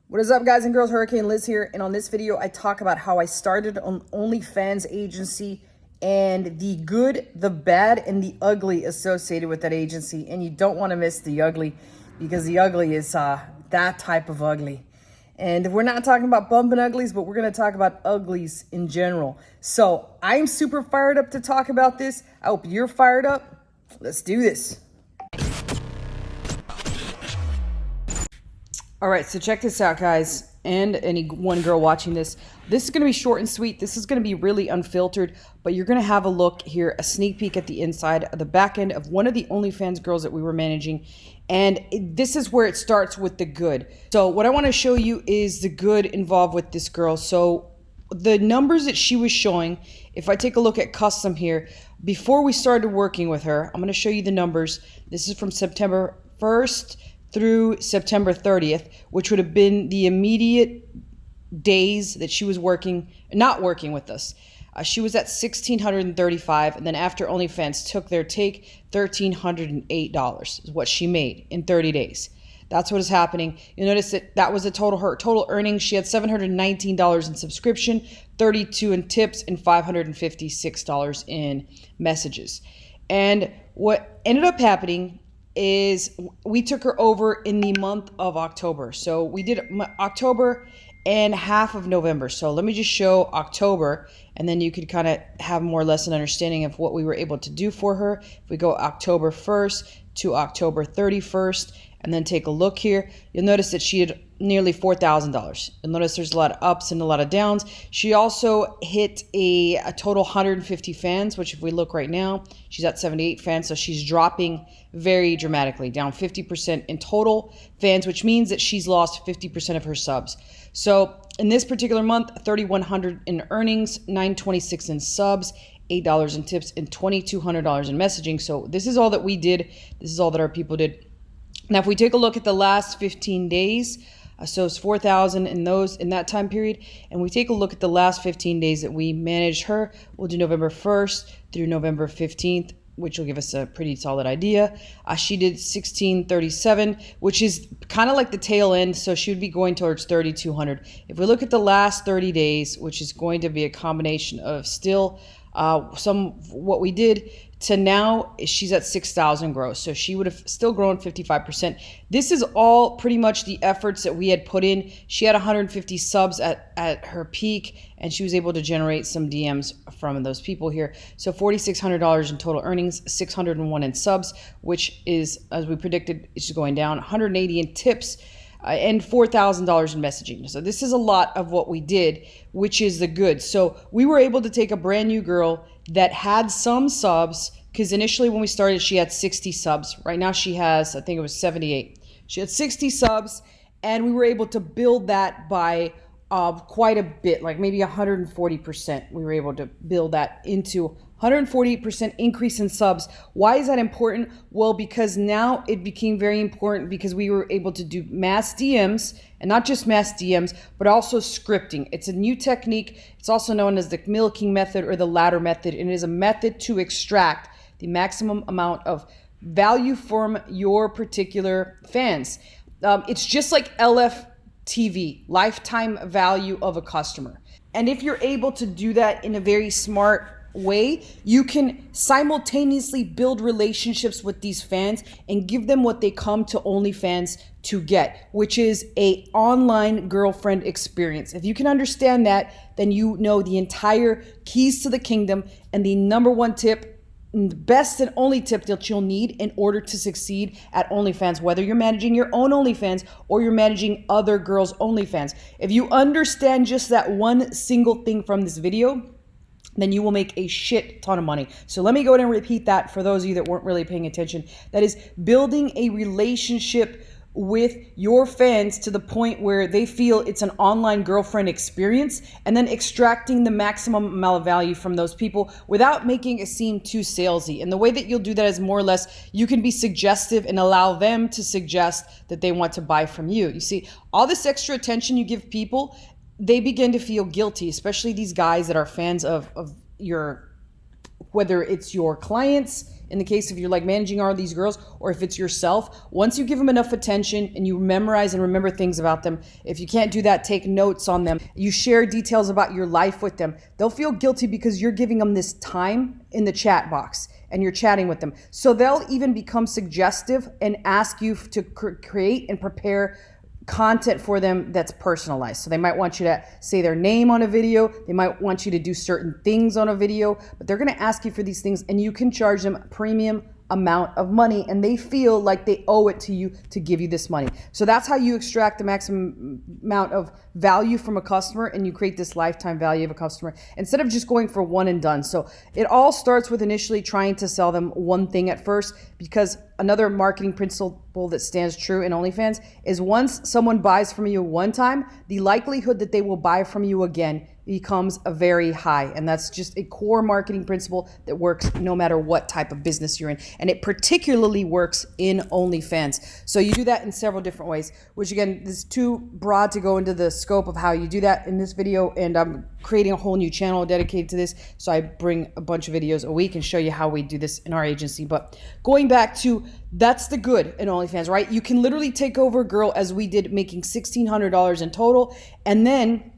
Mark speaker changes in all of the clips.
Speaker 1: What is up, guys and girls? Hurricane Liz here, and on this video I talk about how I started an OnlyFans agency and the good, the bad, and the ugly associated with that agency. And you don't want to miss the ugly, because the ugly is that type of ugly. And we're not talking about bumping uglies, but we're going to talk about uglies in general. So I'm super fired up to talk about this. I hope you're fired up. Let's do this. All right, so check this out, guys, and any one girl watching this. This is going to be short and sweet. This is going to be really unfiltered, but you're going to have a look here, a sneak peek at the inside of the back end of one of the OnlyFans girls that we were managing. And this is where it starts with the good. So what I want to show you is the good involved with this girl. So the numbers that she was showing, if I take a look at custom here, before we started working with her, I'm going to show you the numbers. This is from September 1st through September 30th, which would have been the immediate days that she was not working with us. She was at $1,635, and then after OnlyFans took their take, $1,308 is what she made in 30 days. That's what is happening. You'll notice that was her total earnings. She had $719 in subscription, $32 in tips, and $556 in messages. And what ended up happening is we took her over in the month of October. So we did October and half of November. So let me just show October, and then you could kind of have more or less an understanding of what we were able to do for her. If we go October 1st to October 31st, and then take a look here, you'll notice that she had nearly $4,000. You'll notice there's a lot of ups and a lot of downs. She also hit a total 150 fans, which if we look right now, she's at 78 fans. So she's dropping very dramatically, down 50% in total fans, which means that she's lost 50% of her subs. So in this particular month, $3,100 in earnings, $926 in subs, $8 in tips, and $2,200 in messaging. So this is all that we did. This is all that our people did. Now, if we take a look at the last 15 days, so it's 4,000 in that time period, and we take a look at the last 15 days that we managed her, we'll do November 1st through November 15th, which will give us a pretty solid idea. She did 1,637, which is kind of like the tail end, so she would be going towards 3,200. If we look at the last 30 days, which is going to be a combination of still what we did to now, she's at 6,000 gross. So she would have still grown 55%. This is all pretty much the efforts that we had put in. She had 150 subs at her peak, and she was able to generate some DMs from those people here. So $4,600 in total earnings, 601 in subs, which is, as we predicted, it's going down, 180 in tips, and $4,000 in messaging. So this is a lot of what we did, which is the good. So we were able to take a brand new girl that had some subs, because initially when we started, she had 60 subs. Right now she has, I think it was 78. She had 60 subs, and we were able to build that by quite a bit, like maybe 140%. We were able to build that into 148% increase in subs. Why is that important? Well, because now it became very important because we were able to do mass DMs, and not just mass DMs, but also scripting. It's a new technique. It's also known as the milking method or the ladder method, and it is a method to extract the maximum amount of value from your particular fans. It's just like LFTV, lifetime value of a customer. And if you're able to do that in a very smart way, you can simultaneously build relationships with these fans and give them what they come to OnlyFans to get, which is a online girlfriend experience. If you can understand that, then you know the entire keys to the kingdom, and the number one tip, the best and only tip that you'll need in order to succeed at OnlyFans, whether you're managing your own OnlyFans or you're managing other girls' OnlyFans. If you understand just that one single thing from this video, then you will make a shit ton of money. So let me go ahead and repeat that for those of you that weren't really paying attention. That is building a relationship with your fans to the point where they feel it's an online girlfriend experience, and then extracting the maximum amount of value from those people without making it seem too salesy. And the way that you'll do that is more or less you can be suggestive and allow them to suggest that they want to buy from you. You see, all this extra attention you give people, they begin to feel guilty, especially these guys that are fans of your, whether it's your clients, in the case if you're like managing all these girls, or if it's yourself, once you give them enough attention and you memorize and remember things about them, if you can't do that, take notes on them, you share details about your life with them, they'll feel guilty because you're giving them this time in the chat box and you're chatting with them. So they'll even become suggestive and ask you to create and prepare content for them that's personalized. So they might want you to say their name on a video. They might want you to do certain things on a video, but they're going to ask you for these things, and you can charge them premium amount of money, and they feel like they owe it to you to give you this money. So that's how you extract the maximum amount of value from a customer, and you create this lifetime value of a customer instead of just going for one and done. So it all starts with initially trying to sell them one thing at first, because another marketing principle that stands true in OnlyFans is once someone buys from you one time, the likelihood that they will buy from you again becomes a very high. And that's just a core marketing principle that works no matter what type of business you're in. And it particularly works in OnlyFans. So you do that in several different ways, which again, is too broad to go into the scope of how you do that in this video. And I'm creating a whole new channel dedicated to this. So I bring a bunch of videos a week and show you how we do this in our agency. But going back to, that's the good in OnlyFans, right? You can literally take over a girl as we did, making $1,600 in total. And then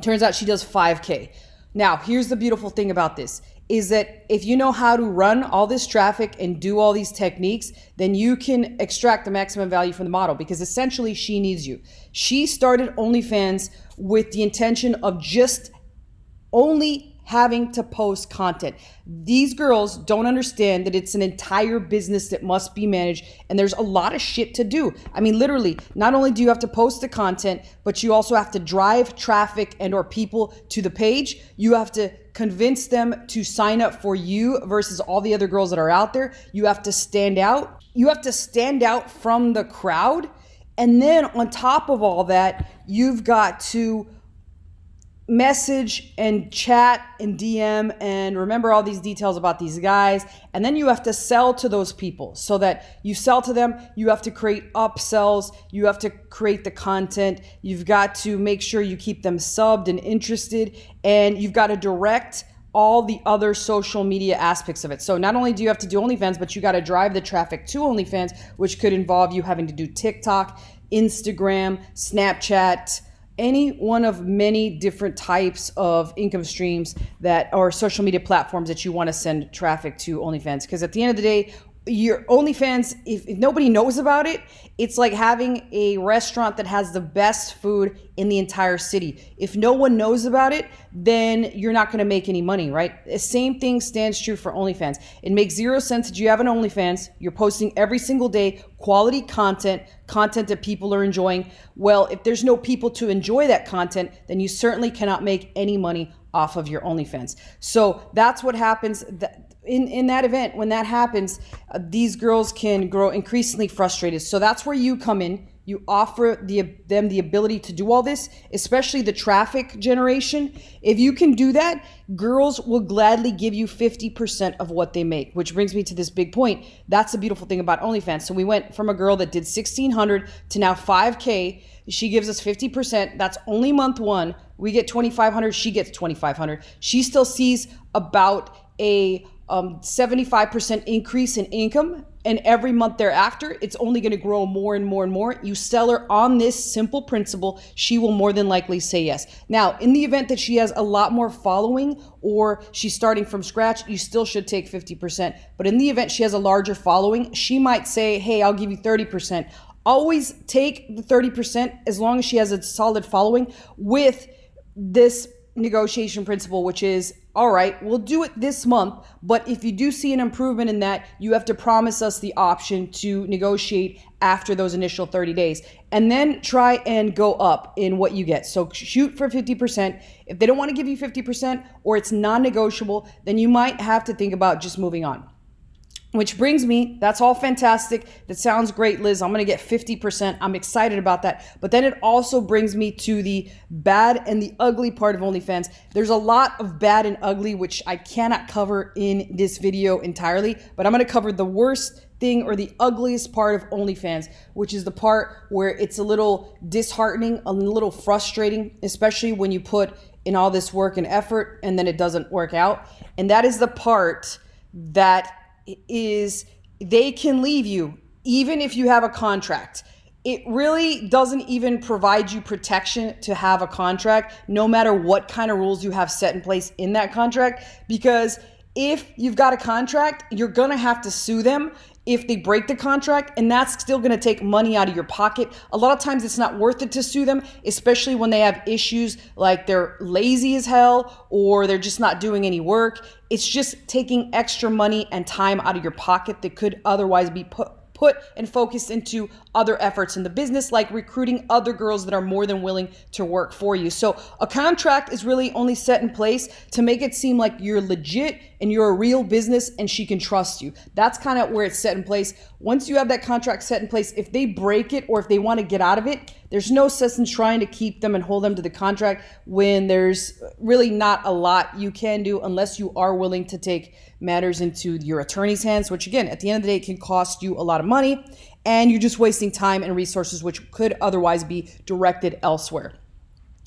Speaker 1: turns out she does 5K. Now, here's the beautiful thing about this is that if you know how to run all this traffic and do all these techniques, then you can extract the maximum value from the model, because essentially she needs you. She started OnlyFans with the intention of just only having to post content. These girls don't understand that it's an entire business that must be managed, and there's a lot of shit to do. I mean, literally, not only do you have to post the content, but you also have to drive traffic and or people to the page. You have to convince them to sign up for you versus all the other girls that are out there. You have to stand out. You have to stand out from the crowd. And then on top of all that, you've got to message and chat and DM and remember all these details about these guys. And then you have to sell to those people. So that you sell to them, you have to create upsells, you have to create the content, you've got to make sure you keep them subbed and interested, and you've got to direct all the other social media aspects of it. So not only do you have to do OnlyFans, but you got to drive the traffic to OnlyFans, which could involve you having to do TikTok, Instagram, Snapchat, any one of many different types of income streams that are social media platforms that you want to send traffic to OnlyFans. Because at the end of the day, your OnlyFans, if nobody knows about it, it's like having a restaurant that has the best food in the entire city. If no one knows about it, then you're not going to make any money, right? The same thing stands true for OnlyFans. It makes zero sense that you have an OnlyFans, you're posting every single day quality content that people are enjoying. Well, if there's no people to enjoy that content, then you certainly cannot make any money off of your OnlyFans. So that's what happens. In that event, when that happens, these girls can grow increasingly frustrated. So that's where you come in. You offer them the ability to do all this, especially the traffic generation. If you can do that, girls will gladly give you 50% of what they make, which brings me to this big point. That's the beautiful thing about OnlyFans. So we went from a girl that did 1,600 to now 5K. She gives us 50%. That's only month one. We get 2,500. She gets 2,500. She still sees about a 75% increase in income, and every month thereafter it's only going to grow more and more and more. You sell her on this simple principle, she will more than likely say yes. Now, in the event that she has a lot more following or she's starting from scratch, you still should take 50%. But in the event she has a larger following, she might say, hey, I'll give you 30%. Always take the 30% as long as she has a solid following, with this negotiation principle, which is, all right, we'll do it this month, but if you do see an improvement in that, you have to promise us the option to negotiate after those initial 30 days, and then try and go up in what you get. So shoot for 50%. If they don't want to give you 50% or it's non-negotiable, then you might have to think about just moving on. Which brings me, that's all fantastic. That sounds great, Liz. I'm going to get 50%. I'm excited about that. But then it also brings me to the bad and the ugly part of OnlyFans. There's a lot of bad and ugly, which I cannot cover in this video entirely, but I'm going to cover the worst thing or the ugliest part of OnlyFans, which is the part where it's a little disheartening, a little frustrating, especially when you put in all this work and effort and then it doesn't work out. And that is the part that is they can leave you even if you have a contract. It really doesn't even provide you protection to have a contract, no matter what kind of rules you have set in place in that contract, because if you've got a contract, you're going to have to sue them if they break the contract, and that's still going to take money out of your pocket. A lot of times it's not worth it to sue them, especially when they have issues like they're lazy as hell or they're just not doing any work. It's just taking extra money and time out of your pocket that could otherwise be put and focused into other efforts in the business, like recruiting other girls that are more than willing to work for you. So a contract is really only set in place to make it seem like you're legit and you're a real business and she can trust you. That's kind of where it's set in place. Once you have that contract set in place, if they break it or if they want to get out of it, there's no sense in trying to keep them and hold them to the contract when there's really not a lot you can do unless you are willing to take matters into your attorney's hands, which again, at the end of the day, can cost you a lot of money and you're just wasting time and resources which could otherwise be directed elsewhere.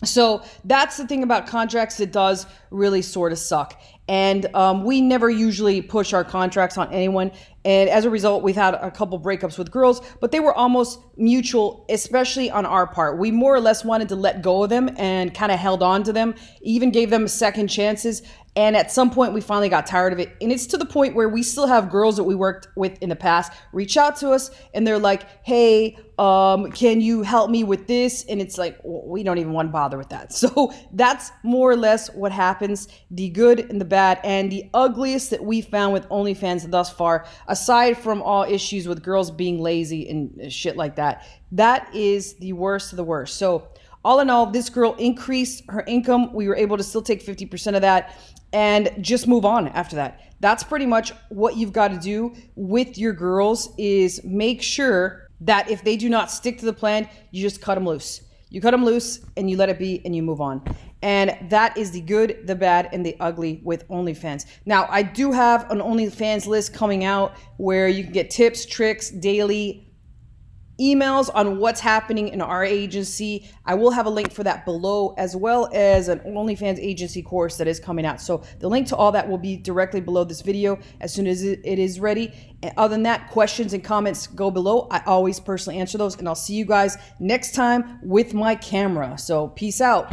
Speaker 1: So that's the thing about contracts that does really sort of suck. And we never usually push our contracts on anyone. And as a result, we've had a couple breakups with girls, but they were almost mutual, especially on our part. We more or less wanted to let go of them and kind of held on to them, even gave them second chances. And at some point, we finally got tired of it. And it's to the point where we still have girls that we worked with in the past reach out to us and they're like, hey, can you help me with this? And it's like, well, we don't even want to bother with that. So that's more or less what happens, the good and the bad. And the ugliest that we found with OnlyFans thus far, aside from all issues with girls being lazy and shit like that, that is the worst of the worst. So all in all, this girl increased her income. We were able to still take 50% of that and just move on after that. That's pretty much what you've got to do with your girls, is make sure that if they do not stick to the plan, you just cut them loose. You cut them loose and you let it be and you move on. And that is the good, the bad, and the ugly with OnlyFans. Now, I do have an OnlyFans list coming out where you can get tips, tricks, daily emails on what's happening in our agency. I will have a link for that below, as well as an OnlyFans agency course that is coming out. So the link to all that will be directly below this video as soon as it is ready. And other than that, questions and comments go below. I always personally answer those, and I'll see you guys next time with my camera. So peace out.